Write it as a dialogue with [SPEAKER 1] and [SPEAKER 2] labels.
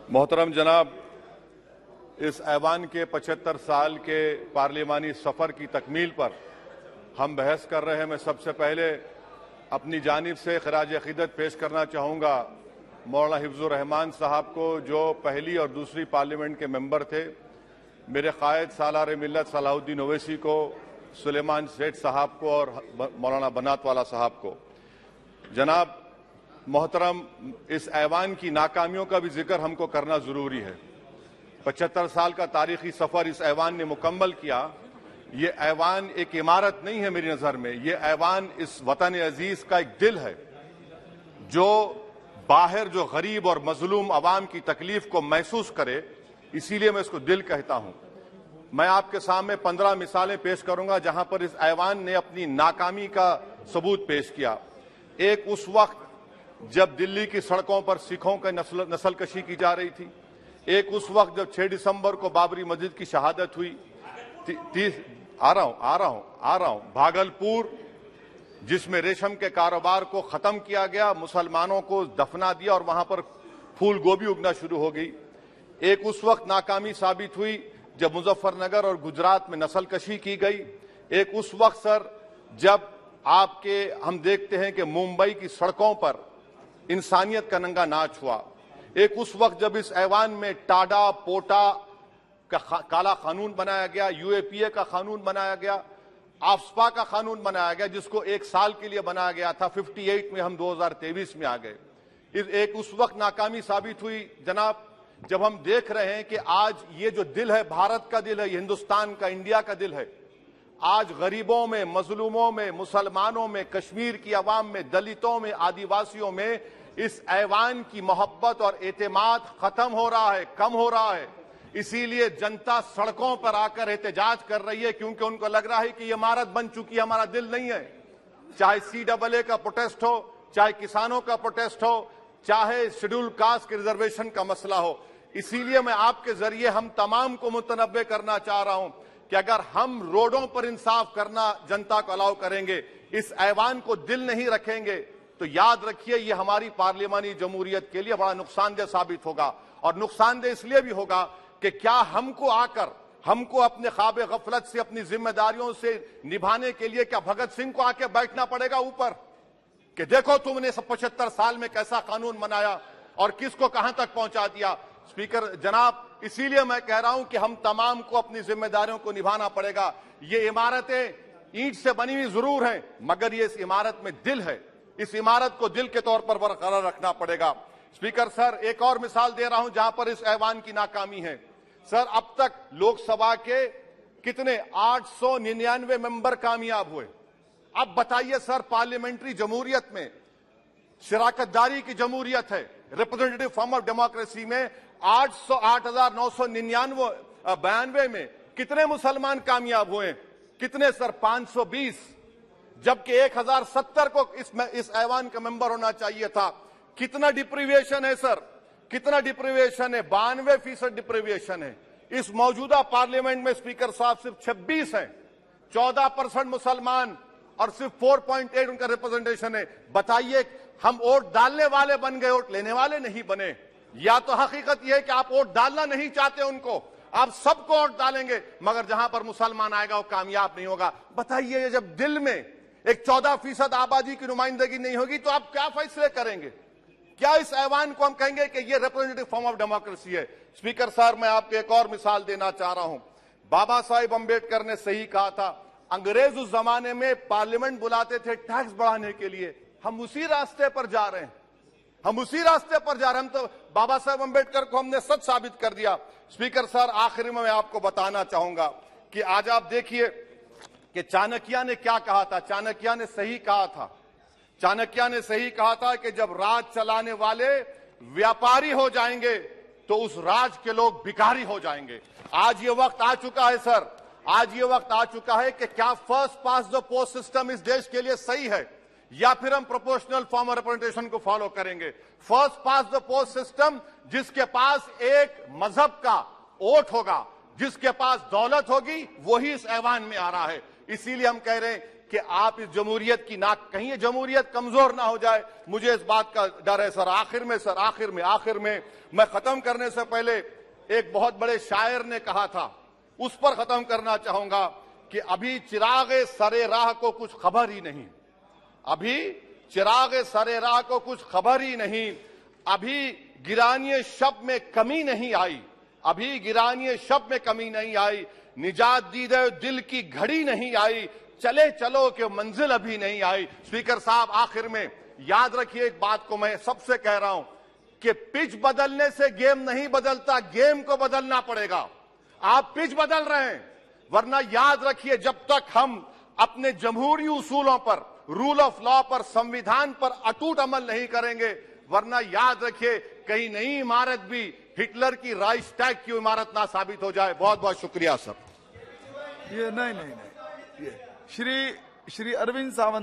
[SPEAKER 1] मोहतरम जनाब, इस ऐवान के 75 साल के पार्लिमानी सफ़र की तकमील पर हम बहस कर रहे हैं। मैं सबसे पहले अपनी जानिब से खराज अक़ीदत पेश करना चाहूँगा मौलाना हिफ्ज़ुर रहमान साहब को, जो पहली और दूसरी पार्लियामेंट के मेंबर थे, मेरे कायद सालार मिल्लत सलाहुद्दीन ओवैसी को, सुलेमान सेठ साहब को और मौलाना बनात वाला साहब को। जनाब मोहतरम, इस ऐवान की नाकामियों का भी जिक्र हमको करना जरूरी है। 75 साल का तारीखी सफर इस ऐवान ने मुकम्मल किया। ये ऐवान एक इमारत नहीं है मेरी नजर में, ये ऐवान इस वतन अजीज का एक दिल है, जो बाहर जो गरीब और मजलूम अवाम की तकलीफ को महसूस करे, इसीलिए मैं इसको दिल कहता हूं। मैं आपके सामने 15 मिसालें पेश करूंगा जहां पर इस ऐवान ने अपनी नाकामी का सबूत पेश किया। एक उस वक्त जब दिल्ली की सड़कों पर सिखों की नस्लकशी की जा रही थी। एक उस वक्त जब 6 दिसंबर को बाबरी मस्जिद की शहादत हुई। आ रहा हूं भागलपुर, जिसमें रेशम के कारोबार को खत्म किया गया, मुसलमानों को दफना दिया और वहां पर फूल गोभी उगना शुरू हो गई। एक उस वक्त नाकामी साबित हुई जब मुजफ्फरनगर और गुजरात में नस्लकशी की गई। एक उस वक्त सर जब हम देखते हैं कि मुंबई की सड़कों पर इंसानियत का नंगा नाच हुआ। एक उस वक्त जब इस ऐवान में टाडा पोटा का काला कानून बनाया गया, यूएपीए का कानून बनाया गया, आफ्सपा का कानून बनाया गया, जिसको 1 साल के लिए बनाया गया था। 58 में हम 2023 में आ गए। एक उस वक्त नाकामी साबित हुई जनाब, जब हम देख रहे हैं कि आज ये जो दिल है, भारत का दिल है, हिंदुस्तान का, इंडिया का दिल है, आज गरीबों में, मजलूमों में, मुसलमानों में, कश्मीर की अवाम में, दलितों में, आदिवासियों में इस ऐवान की मोहब्बत और एतमाद खत्म हो रहा है, कम हो रहा है। इसीलिए जनता सड़कों पर आकर एहतजाज कर रही है, क्योंकि उनको लग रहा है कि ये इमारत बन चुकी है, हमारा दिल नहीं है। चाहे CAA का प्रोटेस्ट हो, चाहे किसानों का प्रोटेस्ट हो, चाहे शेड्यूल कास्ट के रिजर्वेशन का मसला हो। इसीलिए मैं आपके जरिए हम तमाम को मुतनब्बे करना चाह रहा हूं कि अगर हम रोडों पर इंसाफ करना जनता को अलाउ करेंगे, इस ऐवान को दिल नहीं रखेंगे, तो याद रखिए ये हमारी पार्लियामानी जमहूरियत के लिए बड़ा नुकसानदेह साबित होगा। और नुकसानदेह इसलिए भी होगा कि क्या हमको अपने ख्वाब गफलत से, अपनी जिम्मेदारियों से निभाने के लिए क्या भगत सिंह को आके बैठना पड़ेगा ऊपर कि देखो तुमने 75 साल में कैसा कानून बनाया और किसको कहां तक पहुंचा दिया। स्पीकर जनाब, इसीलिए मैं कह रहा हूं कि हम तमाम को अपनी जिम्मेदारियों को निभाना पड़ेगा। ये इमारतें ईंट से बनी हुई जरूर हैं, मगर ये इस इमारत में दिल है। इस इमारत को दिल के तौर पर बरकरार रखना पड़ेगा। स्पीकर सर, एक और मिसाल दे रहा हूं जहां पर इस ऐवान की नाकामी है। सर, अब तक लोकसभा के कितने 899 मेंबर कामयाब हुए। अब बताइए सर, पार्लियामेंट्री जमहूरियत में शराकतदारी की जमहूरियत है, रिप्रेजेंटेटिव फॉर्म ऑफ डेमोक्रेसी में 8,992 में कितने मुसलमान कामयाब हुए? कितने सर? 520, जबकि 1070 को इस ऐवान का मेंबर होना चाहिए था। कितना डिप्रीविएशन है सर? कितना डिप्रीविएशन है? 92% डिप्रीविएशन है। इस मौजूदा पार्लियामेंट में स्पीकर साहब सिर्फ 26 हैं, 14% मुसलमान और सिर्फ 4.8 उनका रिप्रेजेंटेशन है। बताइए, हम वोट डालने वाले बन गए, वोट लेने वाले नहीं बने। या तो हकीकत यह है कि आप वोट डालना नहीं चाहते उनको, आप सबको वोट डालेंगे, मगर जहां पर मुसलमान आएगा वो कामयाब नहीं होगा। बताइए, जब दिल में एक 14% आबादी की नुमाइंदगी नहीं होगी तो आप क्या फैसले करेंगे? क्या इस ऐवान को हम कहेंगे कि ये रिप्रेजेंटेटिव फॉर्म ऑफ डेमोक्रेसी है? स्पीकर साहब, मैं आपको एक और मिसाल देना चाह रहा हूं। बाबा साहिब अम्बेडकर ने सही कहा था, अंग्रेज उस जमाने में पार्लियामेंट बुलाते थे टैक्स बढ़ाने के लिए। हम उसी रास्ते पर जा रहे हैं, हम उसी रास्ते पर जा रहे हैं। हम तो बाबा साहब अम्बेडकर को हमने सच साबित कर दिया। स्पीकर सर, आखिर में मैं आपको बताना चाहूंगा कि आज आप देखिए कि चाणक्य ने क्या कहा था। चाणक्य ने सही कहा था। चाणक्य ने सही कहा था कि जब राज चलाने वाले व्यापारी हो जाएंगे तो उस राज के लोग भिखारी हो जाएंगे। आज ये वक्त आ चुका है सर, आज ये वक्त आ चुका है कि क्या first pass the post system इस देश के लिए सही है, या फिर हम प्रोपोर्शनल फॉर्म ऑफ रिप्रेजेंटेशन को फॉलो करेंगे। First pass the post system, जिसके पास एक मजहब का वोट होगा, जिसके पास दौलत होगी, वही इस ऐवान में आ रहा है। इसीलिए हम कह रहे हैं कि आप इस जमहूरियत की नाक कहीं ये जमहूरियत कमजोर ना हो जाए। मुझे इस बात का डर है सर। आखिर में मैं खत्म करने से पहले एक बहुत बड़े शायर ने कहा था, उस पर खत्म करना चाहूंगा कि अभी चिरागे सरे राह को कुछ खबर ही नहीं, अभी चिरागे सरे राह को कुछ खबर ही नहीं, अभी गिरानिए शब में कमी नहीं आई, अभी गिरानिए शब में कमी नहीं आई, निजात दीदे दिल की घड़ी नहीं आई, चले चलो कि मंजिल अभी नहीं आई। स्पीकर साहब, आखिर में याद रखिए एक बात को मैं सबसे कह रहा हूं कि पिच बदलने से गेम नहीं बदलता, गेम को बदलना पड़ेगा। आप पिच बदल रहे हैं, वरना याद रखिए जब तक हम अपने जमहूरी उसूलों पर, रूल ऑफ लॉ पर, संविधान पर अटूट अमल नहीं करेंगे, वरना याद रखिए कहीं नई इमारत भी हिटलर की राइक्सटैग की इमारत ना साबित हो जाए। बहुत बहुत शुक्रिया सर।
[SPEAKER 2] ये नहीं, ये श्री अरविंद सावंत।